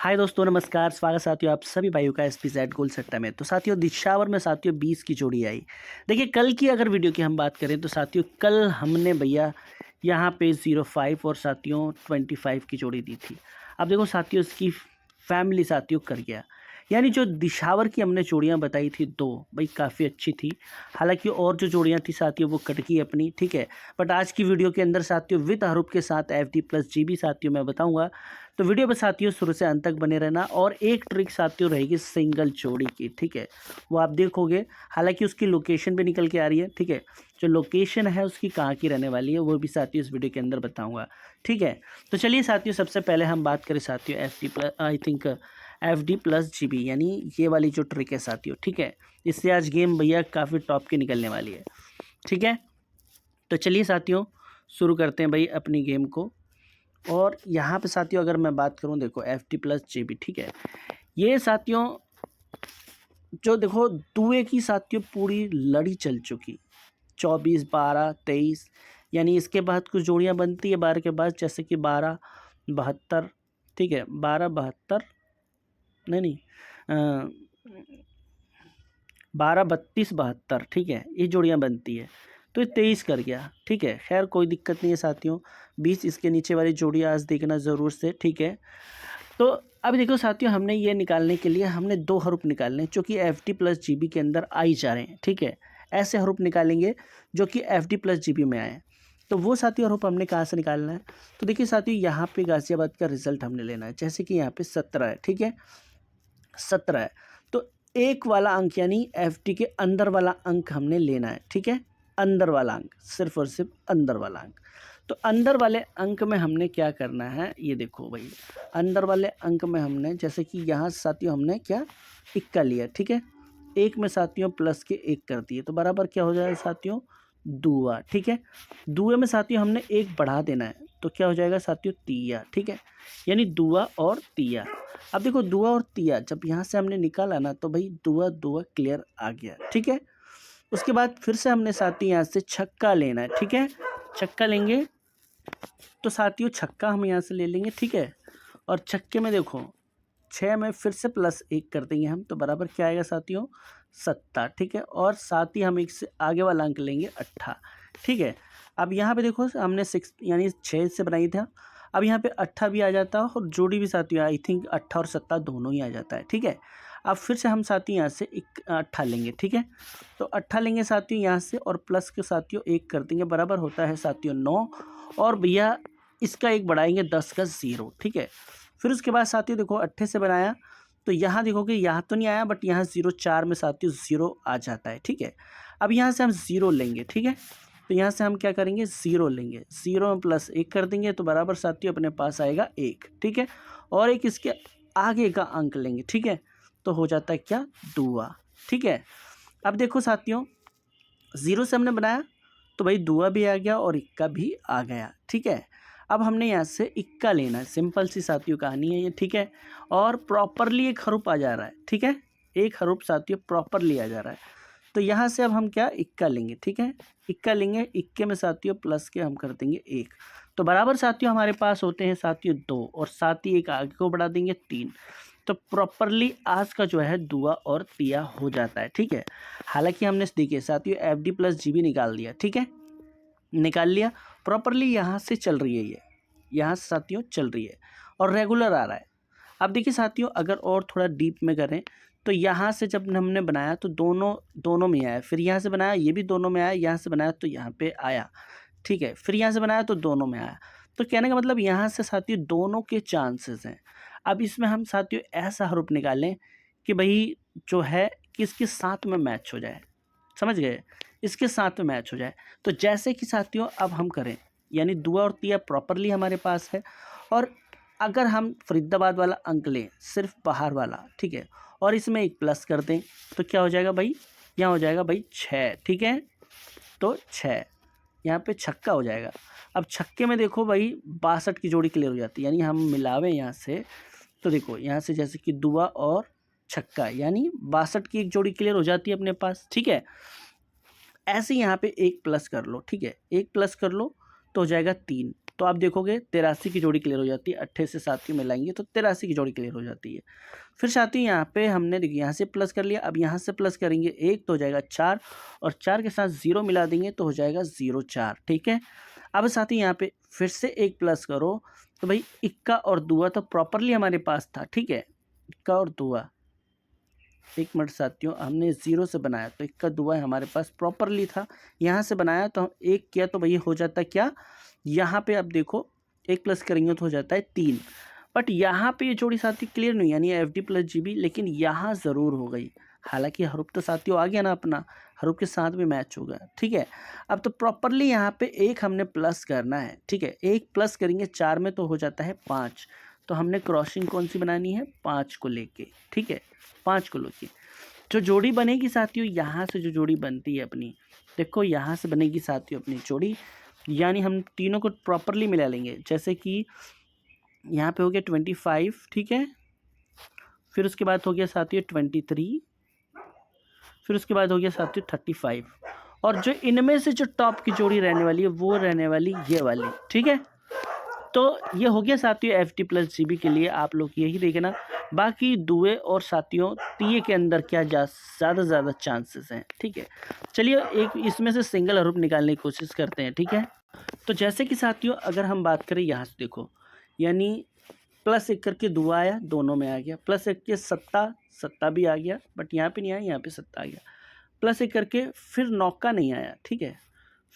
हाय दोस्तों, नमस्कार। स्वागत साथियों आप सभी भाइयों का SPZ गोल सट्टा में। तो साथियों दिशावर में साथियों 20 की जोड़ी आई। देखिए कल की अगर वीडियो की हम बात करें तो साथियों कल हमने भैया यहाँ पे 05 और साथियों 25 की जोड़ी दी थी। अब देखो साथियों इसकी फैमिली साथियों कर गया, यानी जो दिशावर की हमने जोड़ियाँ बताई थी दो, भाई काफ़ी अच्छी थी। हालांकि और जो जोड़ियाँ थी साथियों वो कट गई अपनी, ठीक है। बट आज की वीडियो के अंदर साथियों विद हरूप के साथ FD प्लस GB साथियों मैं बताऊंगा। तो वीडियो पर साथियों शुरू से अंत तक बने रहना। और एक ट्रिक साथियों रहेगी सिंगल जोड़ी की, ठीक है, वो आप देखोगे। हालांकि उसकी लोकेशन पे निकल के आ रही है, ठीक है। जो लोकेशन है उसकी कहाँ की रहने वाली है वो भी साथियों इस वीडियो के अंदर बताऊंगा, ठीक है। तो चलिए साथियों सबसे पहले हम बात करें साथियों FD प्लस GB, यानी ये वाली जो ट्रिक है साथियों, ठीक है। इससे आज गेम भैया काफ़ी टॉप की निकलने वाली है, ठीक है। तो चलिए साथियों शुरू करते हैं भाई अपनी गेम को। और यहाँ पे साथियों अगर मैं बात करूँ, देखो FD प्लस GB, ठीक है। ये साथियों जो देखो दुए की साथियों पूरी लड़ी चल चुकी, 24, 12, 23, यानी इसके बाद कुछ जोड़ियाँ बनती है 12 के बाद, जैसे कि 12, 72, ठीक है, 12, 72, नहीं 12, 32, 72, ठीक है, ये जोड़ियाँ बनती है। तो ये 23 कर गया, ठीक है। खैर कोई दिक्कत नहीं है साथियों। 20 इसके नीचे वाली जोड़ियाँ आज देखना ज़रूर से, ठीक है। तो अब देखो साथियों हमने ये निकालने के लिए हमने दो हरूप निकालने जो कि FD प्लस GB के अंदर आई जा रहे हैं, ठीक है। ऐसे हरूप निकालेंगे जो कि FD प्लस GB में आए। तो वो साथियों हरूप हमने कहाँ से निकालना है? तो देखिए साथियों यहाँ पे गाजियाबाद का रिजल्ट हमने लेना है। जैसे कि यहाँ पे 17 है, ठीक है, 17 है। तो एक वाला अंक यानी FD के अंदर वाला अंक हमने लेना है, ठीक है। अंदर वाला अंक, सिर्फ और सिर्फ अंदर वाला अंक। तो अंदर वाले अंक में हमने क्या करना है, ये देखो भाई। अंदर वाले अंक में हमने जैसे कि यहाँ साथियों हमने क्या इक्का लिया, ठीक है। एक में साथियों प्लस के एक कर दिए तो बराबर क्या हो जाएगा साथियों, दुआ, ठीक है। दुए में साथियों हमने एक बढ़ा देना है तो क्या हो जाएगा साथियों, तिया, ठीक है। यानी दुआ और तिया। अब देखो दुआ और तिया जब यहाँ से हमने निकाला ना तो भाई दुआ दुआ क्लियर आ गया, ठीक है। उसके बाद फिर से हमने साथियों यहाँ से छक्का लेना है, ठीक है। छक्का लेंगे तो साथियों छक्का हम यहाँ से ले लेंगे, ठीक है। और छक्के में देखो 6 में फिर से प्लस एक कर देंगे हम तो बराबर क्या आएगा साथियों, 7, ठीक है। और साथ ही हम एक से आगे वाला अंक लेंगे 8, ठीक है। अब यहाँ पे देखो हमने 6 यानी 6 से बनाई था। अब यहाँ पे 8 भी आ जाता है और जोड़ी भी साथियों आई थिंक 8 और 7 दोनों ही आ जाता है, ठीक है। अब फिर से हम साथियों यहाँ से 8 लेंगे, ठीक है। तो 8 लेंगे साथियों यहाँ से और प्लस के साथियों एक कर देंगे, बराबर होता है साथियों 9। और भैया इसका एक बढ़ाएंगे 10 का 0, ठीक है। फिर उसके बाद साथियों देखो 8 से बनाया तो यहाँ देखोगे यहाँ तो नहीं आया बट यहाँ 0, 4 में साथियों 0 आ जाता है, ठीक है। अब यहाँ से हम 0 लेंगे, ठीक है। तो यहाँ से हम क्या करेंगे, 0 लेंगे, 0 में प्लस एक कर देंगे तो बराबर साथियों अपने पास आएगा 1, ठीक है। और एक इसके आगे का अंक लेंगे, ठीक है। तो हो जाता है क्या, दुआ, ठीक है। अब देखो साथियों 0 से हमने बनाया तो भाई दुआ भी आ गया और इक्का भी आ गया, ठीक है। अब हमने यहाँ से इक्का लेना है, सिंपल सी साथियों कहानी है ये, ठीक है। और प्रॉपरली एक हरूप आ जा रहा है, ठीक है। एक हरूप साथियों प्रॉपरली आ जा रहा है। तो यहाँ से अब हम क्या इक्का लेंगे, ठीक है। इक्का लेंगे, इक्के में साथियों प्लस के हम कर देंगे 1 तो बराबर साथियों हमारे पास होते हैं साथियों 2 और साथ ही एक आगे को बढ़ा देंगे 3। तो प्रॉपरली आज का जो है दुआ और तिया हो जाता है, ठीक है। हालांकि हमने देखिए साथियों FD प्लस GB निकाल दिया, ठीक है, निकाल लिया। प्रॉपरली यहाँ से चल रही है, ये यहाँ से साथियों चल रही है और रेगुलर आ रहा है। अब देखिए साथियों अगर और थोड़ा डीप में करें तो यहाँ से जब हमने बनाया तो दोनों में आया, फिर यहाँ से बनाया ये भी दोनों में आया, यहाँ से बनाया तो यहाँ पे आया, ठीक है। फिर यहाँ से बनाया तो दोनों में आया। तो कहने का मतलब यहाँ से साथियों दोनों के चांसेस हैं। अब इसमें हम साथियों ऐसा हरूप निकालें कि भाई जो है कि इसके साथ में मैच हो जाए, समझ गए, इसके साथ में मैच हो जाए। तो जैसे कि साथियों अब हम करें, यानी दुआ और तिया प्रॉपरली हमारे पास है। और अगर हम फरीदाबाद वाला अंक लें, सिर्फ बाहर वाला, ठीक है, और इसमें एक प्लस कर दें तो क्या हो जाएगा भाई, यहाँ हो जाएगा भाई 6, ठीक है। तो 6 यहाँ पे छक्का हो जाएगा। अब छक्के में देखो भाई 62 की जोड़ी क्लियर हो जाती है, यानी हम मिलावे यहाँ से तो देखो यहाँ से जैसे कि दुआ और छक्का यानी 62 की एक जोड़ी क्लियर हो जाती है अपने पास, ठीक है। ऐसे यहाँ पे एक प्लस कर लो, ठीक है, एक प्लस कर लो तो हो जाएगा 3, तो आप देखोगे 83 की जोड़ी क्लियर हो जाती है, 28 से साथियों मिलाएंगे तो 83 की जोड़ी क्लियर हो जाती है। फिर साथियों यहाँ पे हमने देखिए यहाँ से प्लस कर लिया, अब यहाँ से प्लस करेंगे 1 तो हो जाएगा 4 और 4 के साथ 0 मिला देंगे तो हो जाएगा 0 4, ठीक है। अब साथियों यहाँ पे फिर से एक प्लस करो तो भाई इक्का और दुआ तो प्रॉपरली हमारे पास था, ठीक है। इक्का और दुआ, एक मिनट साथियों, हमने 0 से बनाया तो इक्का दुआ हमारे पास प्रॉपरली था, यहाँ से बनाया तो हम 1 किया तो भैया हो जाता है क्या, यहाँ पे अब देखो 1 प्लस करेंगे तो हो जाता है 3। बट यहाँ पे ये जोड़ी साथी क्लियर नहीं, यानी F D plus G B, लेकिन यहाँ ज़रूर हो गई। हालांकि हरूफ तो साथियों आ गया ना अपना, हरूफ के साथ भी मैच होगा, ठीक है। अब तो प्रॉपरली यहाँ पे एक हमने प्लस करना है, ठीक है। एक प्लस करेंगे 4 में तो हो जाता है 5, तो हमने क्रॉसिंग कौन सी बनानी है, 5 को लेके, ठीक है। 5 को लेके जो जोड़ी बनेगी साथियों, यहाँ से जो जोड़ी बनती है अपनी, देखो यहाँ से बनेगी साथियों अपनी जोड़ी, यानी हम तीनों को प्रॉपरली मिला लेंगे। जैसे कि यहाँ पे हो गया 25, ठीक है। फिर उसके बाद हो गया साथियों 23, फिर उसके बाद हो गया साथियों 35, और जो इनमें से जो टॉप की जोड़ी रहने वाली है वो रहने वाली ये वाली, ठीक है। तो ये हो गया साथियों F T plus G B के लिए, आप लोग यही देखना। बाकी दुए और साथियों तिये के अंदर क्या ज़्यादा चांसेस हैं, ठीक है। चलिए एक इसमें से सिंगल हरूफ निकालने की कोशिश करते हैं, ठीक है। तो जैसे कि साथियों अगर हम बात करें यहाँ से देखो, यानी +1 करके दुआ आया, दोनों में आ गया, +1 के सत्ता भी आ गया, बट यहाँ पे नहीं आया, यहाँ पे सत्ता आ गया। +1 करके फिर नौका नहीं आया, ठीक है।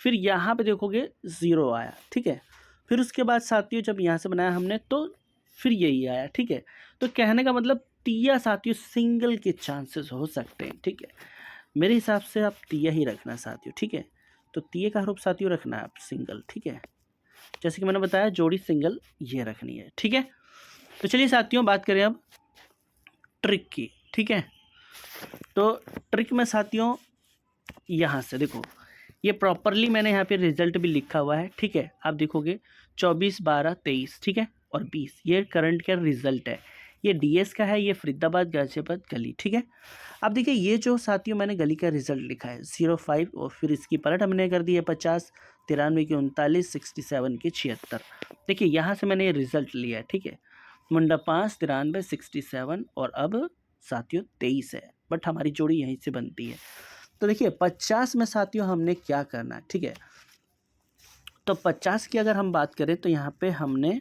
फिर यहाँ पे देखोगे 0 आया, ठीक है। फिर उसके बाद साथियों जब यहाँ से बनाया हमने तो फिर यही आया, ठीक है। तो कहने का मतलब तिया साथियों सिंगल के चांसेस हो सकते हैं, ठीक है। मेरे हिसाब से आप तिया ही रखना साथियों, ठीक है। तो तिये का हरूफ साथियों रखना है आप सिंगल, ठीक है। जैसे कि मैंने बताया जोड़ी सिंगल ये रखनी है, ठीक है। तो चलिए साथियों बात करें अब ट्रिक की, ठीक है। तो ट्रिक में साथियों यहाँ से देखो, ये प्रॉपरली मैंने यहाँ पे रिजल्ट भी लिखा हुआ है, ठीक है। आप देखोगे 24, 12, 23, ठीक है, और 20 ये करंट का रिजल्ट है। ये डीएस का है, ये फरीदाबाद गाजियाबाद गली, ठीक है। अब देखिए ये जो साथियों मैंने गली का रिजल्ट लिखा है 05, और फिर इसकी पलट हमने कर दी है 50, 93 की 39, 67 की 76। देखिए यहाँ से मैंने ये रिजल्ट लिया है, ठीक है। मुंडा 5, 93, 67 और अब साथियों 23 है, बट हमारी जोड़ी यहीं से बनती है। तो देखिए 50 में साथियों हमने क्या करना है, ठीक है। तो 50 की अगर हम बात करें तो यहाँ पे हमने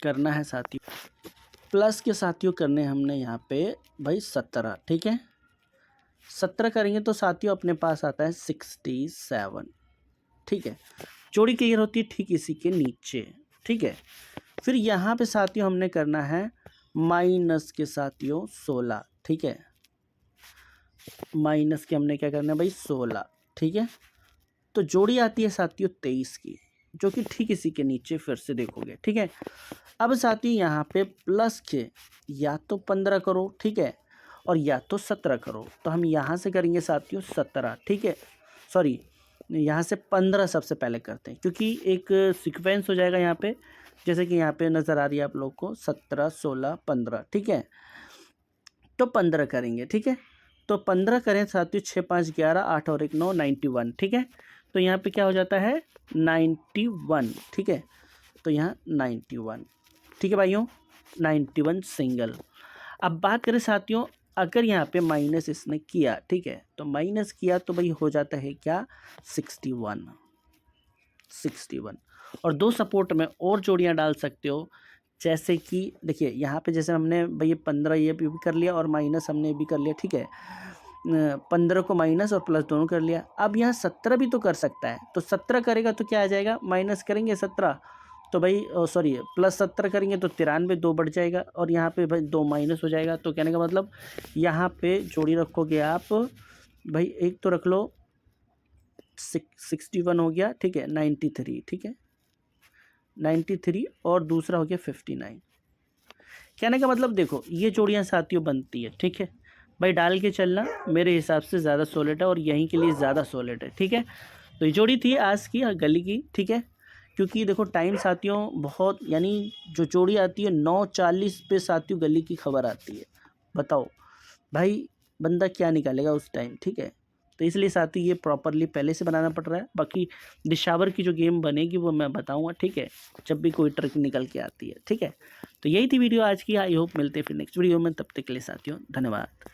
करना है साथियों प्लस के साथियों करने हमने यहाँ पे भाई 17, ठीक है। 17 करेंगे तो साथियों अपने पास आता है 67, ठीक है। जोड़ी क्लियर होती है ठीक इसी के नीचे, ठीक है। फिर यहाँ पे साथियों हमने करना है माइनस के साथियों 16, ठीक है। माइनस के हमने क्या करना है भाई 16, ठीक है। तो जोड़ी आती है साथियों 23 की, जो कि ठीक इसी के नीचे फिर से देखोगे, ठीक है। अब साथियों यहाँ पे प्लस के या तो 15 करो, ठीक है, और या तो 17 करो। तो हम यहाँ से करेंगे साथियों 17, ठीक है। सॉरी, यहाँ से 15 सबसे पहले करते हैं, क्योंकि एक सीक्वेंस हो जाएगा यहाँ पे। जैसे कि यहाँ पे नज़र आ रही है आप लोग को 17, 16, 15, ठीक है। तो 15 करेंगे, ठीक है। तो 15 करें साथियों, 6, 5, 11, 8 और 1, 9, 91, ठीक है। तो यहाँ पे क्या हो जाता है 91, ठीक है। तो यहाँ 91, ठीक है भाइयों, 91 सिंगल। अब बात करें साथियों, अगर यहाँ पे माइनस इसने किया, ठीक है, तो माइनस किया तो भाई हो जाता है क्या 61। और दो सपोर्ट में और जोड़ियाँ डाल सकते हो, जैसे कि देखिए यहाँ पे जैसे हमने भाई 15 ये भी कर लिया और माइनस हमने भी कर लिया, ठीक है। 15 को माइनस और प्लस दोनों कर लिया। अब यहाँ 17 भी तो कर सकता है, तो 17 करेगा तो क्या आ जाएगा, माइनस करेंगे 17 तो भाई सॉरी प्लस 17 करेंगे तो 93 2 बढ़ जाएगा, और यहाँ पे भाई 2 माइनस हो जाएगा। तो कहने का मतलब यहाँ पे जोड़ी रखोगे आप भाई, एक तो रख लो 61 हो गया, ठीक है, 93, ठीक है, 93 और दूसरा हो गया 59। कहने का मतलब देखो ये जोड़ियाँ साथियों बनती है, ठीक है भाई। डाल के चलना मेरे हिसाब से ज़्यादा सॉलिड है और यहीं के लिए ज़्यादा सॉलिड है, ठीक है। तो ये जोड़ी थी आज की गली की, ठीक है। क्योंकि देखो टाइम साथियों बहुत, यानी जो जोड़ी आती है 9:40 पे साथियों गली की खबर आती है। बताओ भाई बंदा क्या निकालेगा उस टाइम, ठीक है। तो इसलिए साथियों ये प्रॉपरली पहले से बनाना पड़ रहा है। बाकी डिशावर की जो गेम बनेगी वो मैं बताऊँगा, ठीक है, जब भी कोई ट्रिक निकल के आती है, ठीक है। तो यही थी वीडियो आज की। आई होप मिलते हैं फिर नेक्स्ट वीडियो में, तब तक के लिए साथियों धन्यवाद।